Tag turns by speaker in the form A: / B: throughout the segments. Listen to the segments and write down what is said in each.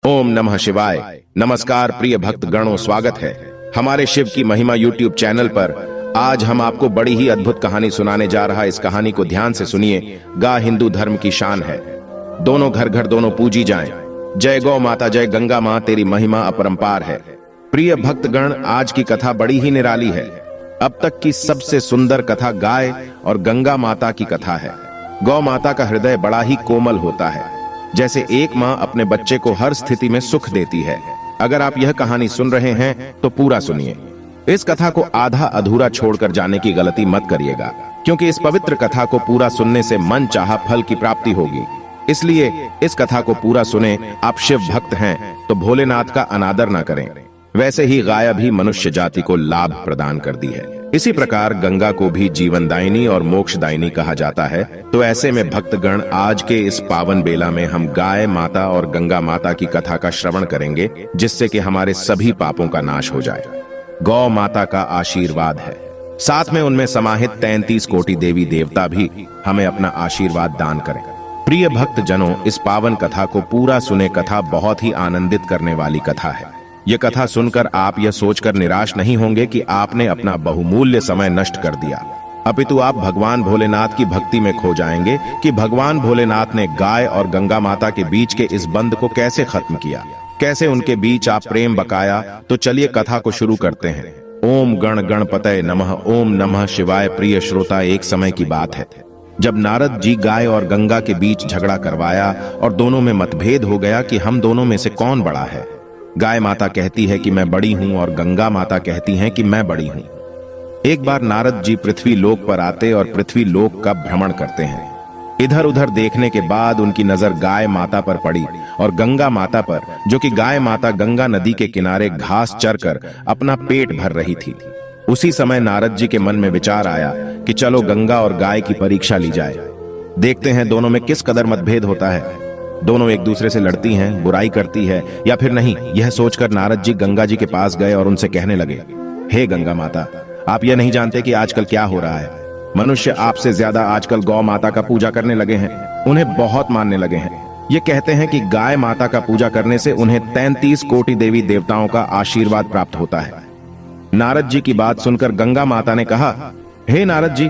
A: ओम नमः शिवाय। नमस्कार प्रिय भक्त गणों, स्वागत है हमारे शिव की महिमा यूट्यूब चैनल पर। आज हम आपको बड़ी ही अद्भुत कहानी सुनाने जा रहा है। इस कहानी को ध्यान से सुनिए। गाय हिंदू धर्म की शान है। दोनों घर घर दोनों पूजी जाएं। जय गौ माता, जय गंगा मां, तेरी महिमा अपरंपार है। प्रिय भक्तगण, आज की कथा बड़ी ही निराली है। अब तक की सबसे सुंदर कथा गाय और गंगा माता की कथा है। गौ माता का हृदय बड़ा ही कोमल होता है, जैसे एक मां अपने बच्चे को हर स्थिति में सुख देती है। अगर आप यह कहानी सुन रहे हैं तो पूरा सुनिए। इस कथा को आधा अधूरा छोड़कर जाने की गलती मत करिएगा, क्योंकि इस पवित्र कथा को पूरा सुनने से मन चाहा फल की प्राप्ति होगी। इसलिए इस कथा को पूरा सुने। आप शिव भक्त हैं तो भोलेनाथ का अनादर ना करें। वैसे ही गाय भी मनुष्य जाति को लाभ प्रदान करती है। इसी प्रकार गंगा को भी जीवनदायिनी और मोक्षदायिनी कहा जाता है। तो ऐसे में भक्तगण, आज के इस पावन बेला में हम गाय माता और गंगा माता की कथा का श्रवण करेंगे, जिससे कि हमारे सभी पापों का नाश हो जाए। गौ माता का आशीर्वाद है, साथ में उनमें समाहित 33 कोटि देवी देवता भी हमें अपना आशीर्वाद दान करें। प्रिय भक्त जनों, इस पावन कथा को पूरा सुने। कथा बहुत ही आनंदित करने वाली कथा है। यह कथा सुनकर आप यह सोचकर निराश नहीं होंगे कि आपने अपना बहुमूल्य समय नष्ट कर दिया, अपितु आप भगवान भोलेनाथ की भक्ति में खो जाएंगे कि भगवान भोलेनाथ ने गाय और गंगा माता के बीच के इस बंध को कैसे खत्म किया, कैसे उनके बीच आप प्रेम बकाया। तो चलिए कथा को शुरू करते हैं। ओम गण गणपतये नमः। ओम नमः शिवाय। प्रिय श्रोता, एक समय की बात है जब नारद जी गाय और गंगा के बीच झगड़ा करवाया और दोनों में मतभेद हो गया कि हम दोनों में से कौन बड़ा है। गाय माता कहती है कि मैं बड़ी हूं और गंगा माता कहती हैं कि मैं बड़ी हूं। एक बार नारद जी पृथ्वी लोक पर आते और पृथ्वी लोक का भ्रमण करते हैं। इधर उधर देखने के बाद उनकी नजर गाय माता पर पड़ी और गंगा माता पर, जो कि गाय माता गंगा नदी के किनारे घास चरकर अपना पेट भर रही थी। उसी समय नारद जी के मन में विचार आया कि चलो गंगा और गाय की परीक्षा ली जाए। देखते हैं दोनों में किस कदर मतभेद होता है। दोनों एक दूसरे से लड़ती हैं, बुराई करती है या फिर नहीं, यह सोचकर नारद जी गंगा जी के पास गए और उनसे कहने लगे, हे गंगा माता, आप यह नहीं जानते कि आजकल क्या हो रहा है। मनुष्य आपसे ज्यादा आजकल गौ माता का पूजा करने लगे हैं, उन्हें बहुत मानने लगे हैं। ये कहते हैं कि गाय माता का पूजा करने से उन्हें 33 कोटि देवी देवताओं का आशीर्वाद प्राप्त होता है। नारद जी की बात सुनकर गंगा माता ने कहा, हे नारद जी,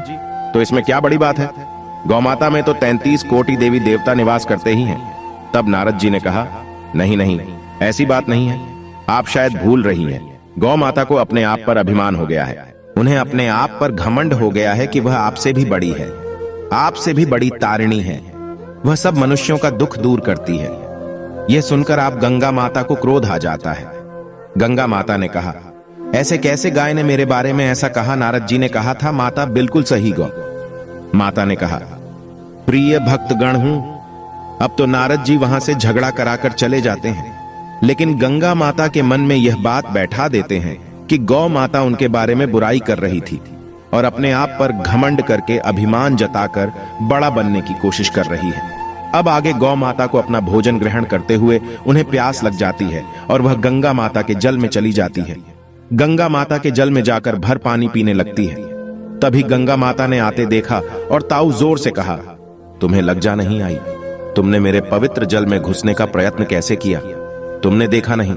A: तो इसमें क्या बड़ी बात है। गौ माता में तो 33 कोटि देवी देवता निवास करते ही हैं। तब नारद जी ने कहा, नहीं नहीं, ऐसी बात नहीं है, आप शायद भूल रही हैं। गौ माता को अपने आप पर अभिमान हो गया है। उन्हें अपने आप पर घमंड हो गया है कि वह आपसे भी बड़ी है, आपसे भी बड़ी तारिणी है। वह सब मनुष्यों का दुख दूर करती है। यह सुनकर आप गंगा माता को क्रोध आ जाता है। गंगा माता ने कहा, ऐसे कैसे गाय ने मेरे बारे में ऐसा कहा। नारद जी ने कहा था, माता बिल्कुल सही गौ। माता ने कहा, प्रिय भक्तगण हूं। अब तो नारद जी वहां से झगड़ा कराकर चले जाते हैं, लेकिन गंगा माता के मन में यह बात बैठा देते हैं कि गौ माता उनके बारे में बुराई कर रही थी और अपने आप पर घमंड करके अभिमान जताकर बड़ा बनने की कोशिश कर रही है। अब आगे गौ माता को अपना भोजन ग्रहण करते हुए उन्हें प्यास लग जाती है और वह गंगा माता के जल में चली जाती है। गंगा माता के जल में जाकर भर पानी पीने लगती है। तभी गंगा माता ने आते देखा और ताऊ जोर से कहा, तुम्हें लज्जा नहीं आई? तुमने मेरे पवित्र जल में घुसने का प्रयत्न कैसे किया? तुमने देखा नहीं,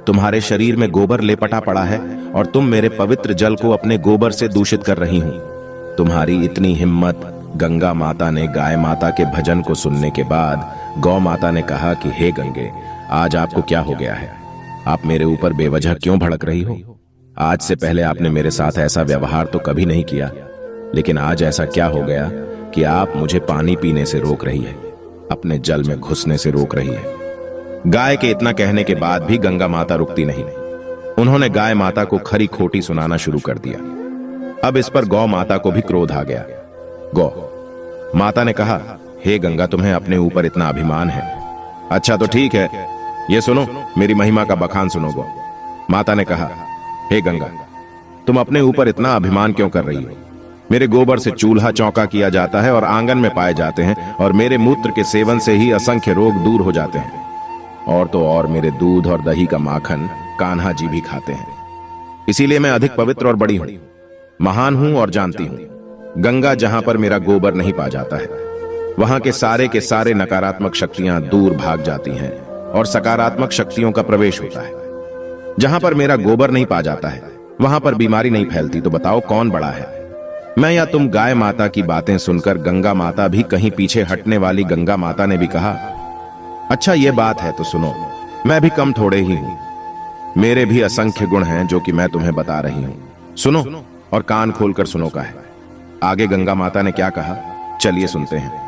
A: तुम्हारे शरीर में गोबर लेपटा पड़ा है और तुम मेरे पवित्र जल को अपने गोबर से दूषित कर रही हूं। तुम्हारी इतनी हिम्मत। गंगा माता ने गाय माता के भजन को सुनने के बाद गौ माता ने कहा कि हे गंगे, आज आपको क्या हो गया है? आप मेरे ऊपर बेवजह क्यों भड़क रही हो? आज से पहले आपने मेरे साथ ऐसा व्यवहार तो कभी नहीं किया, लेकिन आज ऐसा क्या हो गया कि आप मुझे पानी पीने से रोक रही है, अपने जल में घुसने से रोक रही है। गाय के इतना कहने के बाद भी गंगा माता रुकती नहीं। उन्होंने गाय माता को खरी खोटी सुनाना शुरू कर दिया। अब इस पर गौ माता को भी क्रोध आ गया। गौ माता ने कहा, हे गंगा, तुम्हें अपने ऊपर इतना अभिमान है। अच्छा तो ठीक है, ये सुनो, मेरी महिमा का बखान सुनो। गौ माता ने कहा, हे गंगा, तुम अपने ऊपर इतना अभिमान क्यों कर रही हो? मेरे गोबर से चूल्हा चौका किया जाता है और आंगन में पाए जाते हैं, और मेरे मूत्र के सेवन से ही असंख्य रोग दूर हो जाते हैं। और तो और मेरे दूध और दही का माखन कान्हा जी भी खाते हैं। इसीलिए मैं अधिक पवित्र और बड़ी हूं, महान हूं और जानती हूं। गंगा जहां पर मेरा गोबर नहीं पा जाता है, वहां के सारे नकारात्मक शक्तियां दूर भाग जाती हैं और सकारात्मक शक्तियों का प्रवेश होता है। जहां पर मेरा गोबर नहीं पा जाता है वहां पर बीमारी नहीं फैलती। तो बताओ कौन बड़ा है, मैं या तुम? गाय माता की बातें सुनकर गंगा माता भी कहीं पीछे हटने वाली गंगा माता ने भी कहा, अच्छा ये बात है तो सुनो, मैं भी कम थोड़े ही हूं, मेरे भी असंख्य गुण हैं जो कि मैं तुम्हें बता रही हूं। सुनो और कान खोलकर सुनो का है। आगे गंगा माता ने क्या कहा, चलिए सुनते हैं।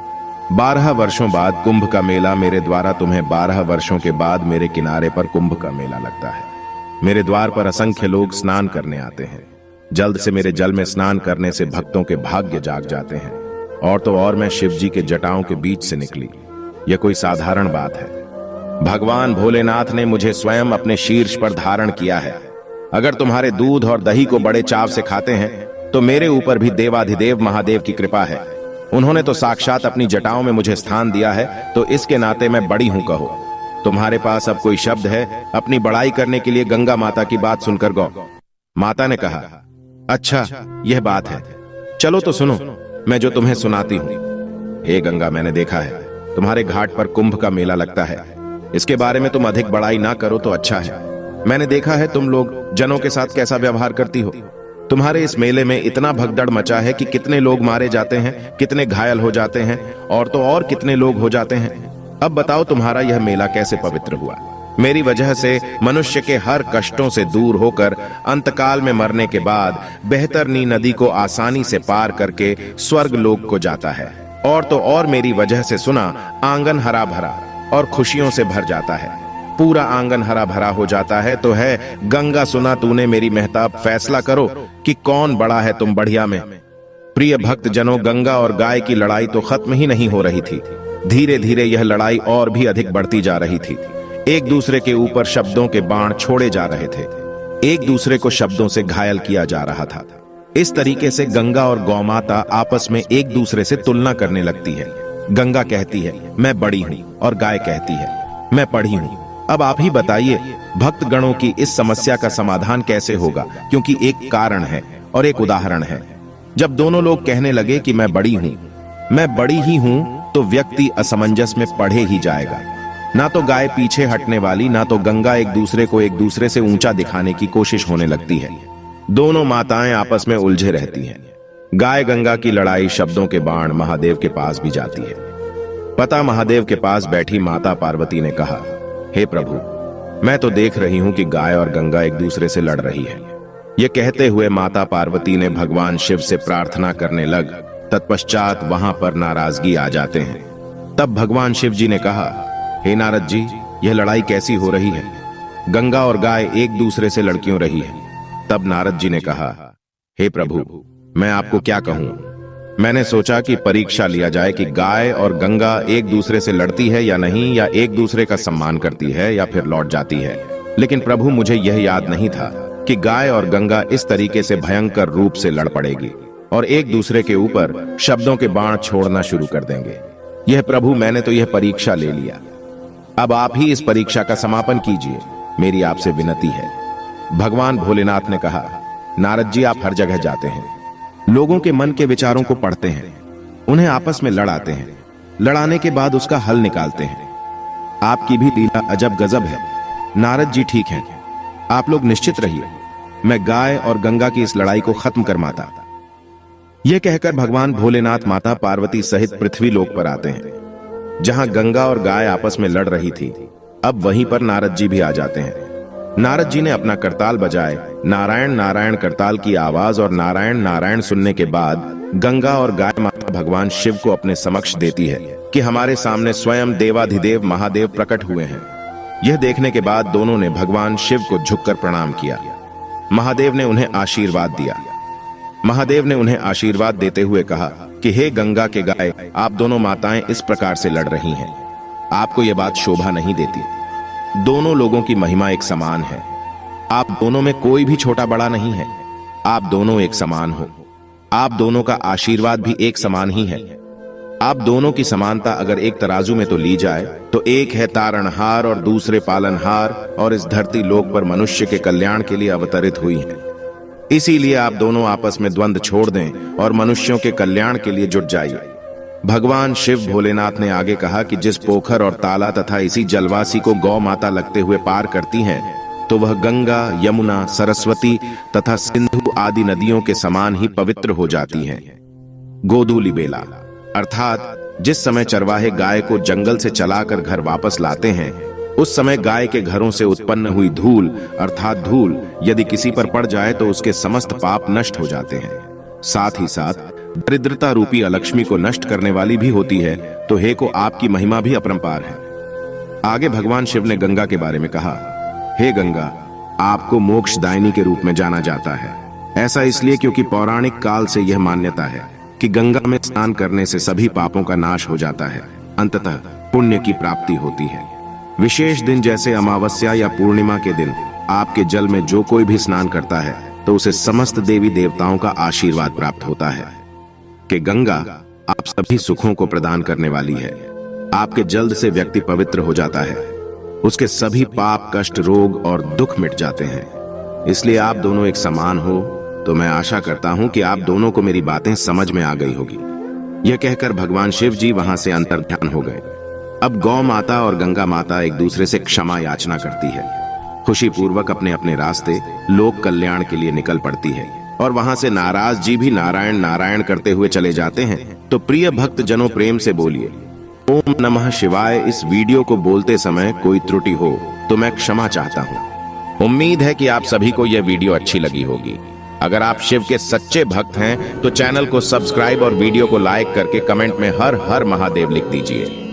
A: 12 वर्षों बाद कुंभ का मेला मेरे द्वारा तुम्हें 12 वर्षों के बाद मेरे किनारे पर कुंभ का मेला लगता है। मेरे द्वार पर असंख्य लोग स्नान करने आते हैं। जल्द से मेरे जल में स्नान करने से भक्तों के भाग्य जाग जाते हैं। और तो और मैं शिव जी के जटाओं के बीच से निकली, यह कोई साधारण बात है। भगवान भोलेनाथ ने मुझे स्वयं अपने शीर्ष पर धारण किया है। अगर तुम्हारे दूध और दही को बड़े चाव से खाते हैं तो मेरे ऊपर भी देवाधिदेव महादेव की कृपा है। उन्होंने तो साक्षात अपनी जटाओं में मुझे स्थान दिया है, तो इसके नाते मैं बड़ी हूं कहो। तुम्हारे पास अब कोई शब्द है अपनी बड़ाई करने के लिए? गंगा माता की बात सुनकर गौ माता ने कहा, अच्छा यह बात है, चलो तो सुनो मैं जो तुम्हें सुनाती हूं। हे गंगा, मैंने देखा है तुम्हारे घाट पर कुंभ का मेला लगता है। इसके बारे में तुम अधिक बड़ाई ना करो तो अच्छा है। मैंने देखा है तुम लोग जनों के साथ कैसा व्यवहार करती हो। तुम्हारे इस मेले में इतना भगदड़ मचा है कि कितने लोग मारे जाते हैं, कितने घायल हो जाते हैं, और तो और कितने लोग हो जाते हैं। अब बताओ तुम्हारा यह मेला कैसे पवित्र हुआ? मेरी वजह से मनुष्य के हर कष्टों से दूर होकर अंतकाल में मरने के बाद बेहतरनी नदी को आसानी से पार करके स्वर्ग लोक को जाता है। और तो और मेरी वजह से सुना आंगन हरा भरा और खुशियों से भर जाता है। पूरा आंगन हरा भरा हो जाता है तो है गंगा, सुना तूने मेरी मेहताब, फैसला करो कि कौन बड़ा है तुम बढ़िया में। प्रिय भक्त जनों, गंगा और गाय की लड़ाई तो खत्म ही नहीं हो रही थी। धीरे धीरे यह लड़ाई और भी अधिक बढ़ती जा रही थी। एक दूसरे के ऊपर शब्दों के बाण छोड़े जा रहे थे, एक दूसरे को शब्दों से घायल किया जा रहा था। इस तरीके से गंगा और गौमाता आपस में एक दूसरे से तुलना करने लगती है। गंगा कहती है मैं बड़ी हूं और गाय कहती है मैं पढ़ी हूं। अब आप ही बताइए भक्त गणों की इस समस्या का समाधान कैसे होगा? क्योंकि एक कारण है और एक उदाहरण है। जब दोनों लोग कहने लगे कि मैं बड़ी ही हूं, तो व्यक्ति असमंजस में पड़े ही जाएगा। ना तो गाय पीछे हटने वाली, ना तो गंगा एक दूसरे को एक दूसरे से ऊंचा दिखाने की कोशिश होने लगती है। दोनों माताएं आपस में उलझे रहती हैं। गाय गंगा की लड़ाई शब्दों के बाण महादेव के पास भी जाती है। पता महादेव के पास बैठी माता पार्वती ने कहा, हे प्रभु, मैं तो देख रही हूं कि गाय और गंगा एक दूसरे से लड़ रही है। यह कहते हुए माता पार्वती ने भगवान शिव से प्रार्थना करने लग। तत्पश्चात वहां पर नाराजगी आ जाते हैं। तब भगवान शिव जी ने कहा, हे नारद जी, यह लड़ाई कैसी हो रही है? गंगा और गाय एक दूसरे से लड़ क्यों रही है? तब नारद जी ने कहा, हे प्रभु, मैं आपको क्या कहूं? मैंने सोचा कि परीक्षा लिया जाए कि गाय और गंगा एक दूसरे से लड़ती है या नहीं, या एक दूसरे का सम्मान करती है या फिर लौट जाती है। लेकिन प्रभु, मुझे यह याद नहीं था कि गाय और गंगा इस तरीके से भयंकर रूप से लड़ पड़ेगी और एक दूसरे के ऊपर शब्दों के बाण छोड़ना शुरू कर देंगे। यह प्रभु, मैंने तो यह परीक्षा ले लिया। अब आप ही इस परीक्षा का समापन कीजिए, मेरी आपसे विनती है। भगवान भोलेनाथ ने कहा, नारद जी, आप हर जगह जाते हैं, लोगों के मन के विचारों को पढ़ते हैं, उन्हें आपस में लड़ाते हैं, लड़ाने के बाद उसका हल निकालते हैं। आपकी भी लीला अजब गजब है। नारद जी ठीक हैं, आप लोग निश्चित रहिए, मैं गाय और गंगा की इस लड़ाई को खत्म कर माता। यह कहकर भगवान भोलेनाथ माता पार्वती सहित पृथ्वी लोक पर आते हैं, जहां गंगा और गाय आपस में लड़ रही थी। अब वहीं पर नारद जी भी आ जाते हैं। नारद जी ने अपना करताल बजाए, नारायण नारायण करताल की आवाज और नारायण नारायण सुनने के बाद गंगा और गाय माता भगवान शिव को अपने समक्ष देती है कि हमारे सामने स्वयं देवाधिदेव महादेव प्रकट हुए हैं। यह देखने के बाद दोनों ने भगवान शिव को झुककर प्रणाम किया। महादेव ने उन्हें आशीर्वाद दिया। महादेव ने उन्हें आशीर्वाद देते हुए कहा कि हे गंगा के गाय, आप दोनों माताएं इस प्रकार से लड़ रही हैं, आपको यह बात शोभा नहीं देती। दोनों लोगों की महिमा एक समान है। आप दोनों में कोई भी छोटा बड़ा नहीं है। आप दोनों एक समान हो। आप दोनों का आशीर्वाद भी एक समान ही है। आप दोनों की समानता अगर एक तराजू में तो ली जाए तो एक है तारणहार और दूसरे पालनहार, और इस धरती लोक पर मनुष्य के कल्याण के लिए अवतरित हुई हैं। इसीलिए आप दोनों आपस में द्वंद्व छोड़ दें और मनुष्यों के कल्याण के लिए जुट जाइए। भगवान शिव भोलेनाथ ने आगे कहा कि जिस पोखर और ताला तथा इसी जलवासी को गौ माता लगते हुए पार करती हैं, तो वह गंगा, यमुना, सरस्वती तथा सिंधु आदि नदियों के समान ही पवित्र हो जाती हैं। गोधूलि बेला अर्थात जिस समय चरवाहे गाय को जंगल से चलाकर घर वापस लाते हैं, उस समय गाय के घरों से उत्पन्न हुई धूल अर्थात धूल यदि किसी पर पड़ जाए तो उसके समस्त पाप नष्ट हो जाते हैं। साथ ही साथ दरिद्रता रूपी अलक्ष्मी को नष्ट करने वाली भी होती है। तो हे को आपकी महिमा भी अपरंपार है। आगे भगवान शिव ने गंगा के बारे में कहा, हे गंगा, आपको मोक्षदायिनी के रूप में जाना जाता है। ऐसा इसलिए क्योंकि पौराणिक काल से यह मान्यता है कि गंगा में स्नान करने से सभी पापों का नाश हो जाता है, अंततः पुण्य की प्राप्ति होती है। विशेष दिन जैसे अमावस्या या पूर्णिमा के दिन आपके जल में जो कोई भी स्नान करता है तो उसे समस्त देवी देवताओं का आशीर्वाद प्राप्त होता है कि गंगा आप सभी सुखों को प्रदान करने वाली है। आपके जल से व्यक्ति पवित्र हो जाता है, उसके सभी पाप, कष्ट, रोग और दुख मिट जाते हैं। इसलिए आप दोनों एक समान हो, तो मैं आशा करता हूं कि आप दोनों को मेरी बातें समझ में आ गई होगी। यह कहकर भगवान शिव जी वहां से अंतर्ध्यान हो गए। अब गौ माता और गंगा माता एक दूसरे से क्षमा याचना करती है, खुशी पूर्वक अपने अपने रास्ते लोक कल्याण के लिए निकल पड़ती है और वहां से नाराज जी भी नारायण नारायण करते हुए चले जाते हैं। तो प्रिय भक्त जनों, प्रेम से बोलिए ओम नमः शिवाय। इस वीडियो को बोलते समय कोई त्रुटि हो तो मैं क्षमा चाहता हूं। उम्मीद है कि आप सभी को यह वीडियो अच्छी लगी होगी। अगर आप शिव के सच्चे भक्त हैं तो चैनल को सब्सक्राइब और वीडियो को लाइक करके कमेंट में हर हर महादेव लिख दीजिए।